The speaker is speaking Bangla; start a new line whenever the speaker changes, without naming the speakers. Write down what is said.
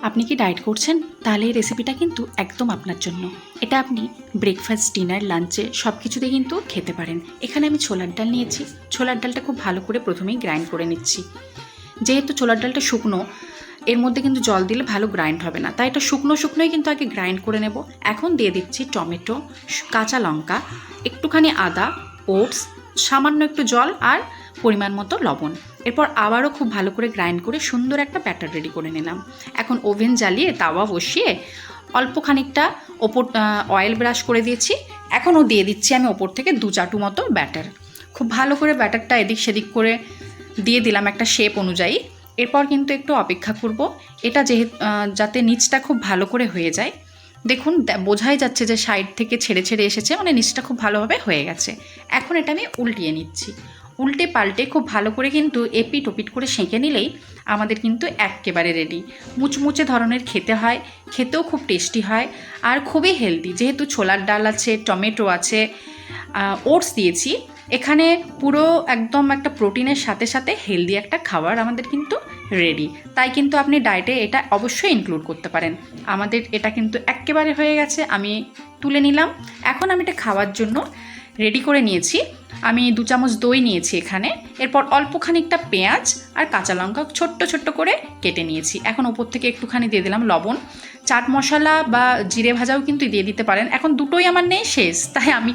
আপনি কি ডায়েট করছেন? তাহলে এই রেসিপিটা কিন্তু একদম আপনার জন্য। এটা আপনি ব্রেকফাস্ট, ডিনার, লাঞ্চে সব কিছুতে কিন্তু খেতে পারেন। এখানে আমি ছোলার ডাল নিয়েছি। ছোলার ডালটা খুব ভালো করে প্রথমেই গ্রাইন্ড করে নিচ্ছি। যেহেতু ছোলার ডালটা শুকনো, এর মধ্যে কিন্তু জল দিলে ভালো গ্রাইন্ড হবে না, তাই এটা শুকনোই কিন্তু আগে গ্রাইন্ড করে নেব। এখন দিয়ে দিচ্ছি টমেটো, কাঁচা লঙ্কা, একটুখানি আদা, ওটস, সামান্য একটু জল আর পরিমাণ মতো লবণ। এরপর আবারও খুব ভালো করে গ্রাইন্ড করে সুন্দর একটা ব্যাটার রেডি করে নিলাম। এখন ওভেন জ্বালিয়ে তাওয়া বসিয়ে অল্প খানিকটা অয়েল ব্রাশ করে দিয়েছি। এখনও দিয়ে দিচ্ছি আমি ওপর থেকে 2 চাটু মতো ব্যাটার। খুব ভালো করে ব্যাটারটা এদিক সেদিক করে দিয়ে দিলাম একটা শেপ অনুযায়ী। এরপর কিন্তু একটু অপেক্ষা করব, এটা যাতে নিচটা খুব ভালো করে হয়ে যায়। দেখুন বোঝাই যাচ্ছে যে সাইড থেকে ছেড়ে ছেড়ে এসেছে, মানে নিচটা খুব ভালোভাবে হয়ে গেছে। এখন এটা আমি উল্টিয়ে নিচ্ছি। উল্টে পাল্টে খুব ভালো করে কিন্তু এপিট ওপিট করে সেঁকে নিলেই আমাদের কিন্তু একেবারে রেডি। মুচমুচে ধরনের খেতে হয়, খেতেও খুব টেস্টি হয় আর খুবই হেলদি। যেহেতু ছোলার ডাল আছে, টমেটো আছে, ওটস দিয়েছি, এখানে পুরো একদম একটা প্রোটিনের সাথে সাথে হেলদি একটা খাবার আমাদের কিন্তু রেডি। তাই কিন্তু আপনি ডায়েটে এটা অবশ্যই ইনক্লুড করতে পারেন। আমাদের এটা কিন্তু একেবারে হয়ে গেছে, আমি তুলে নিলাম। এখন আমি এটা খাওয়ার জন্য রেডি করে নিয়েছি। আমি 2 চামচ দই নিয়েছি এখানে। এরপর অল্প খানিকটা পেঁয়াজ আর কাঁচা লঙ্কা ছোট্ট ছোট্ট করে কেটে নিয়েছি। এখন ওপর থেকে একটুখানি দিয়ে দিলাম লবণ। চাট মশলা বা জিরে ভাজাও কিন্তু দিয়ে দিতে পারেন। এখন দুটোই আমার নেই, শেষ, তাই আমি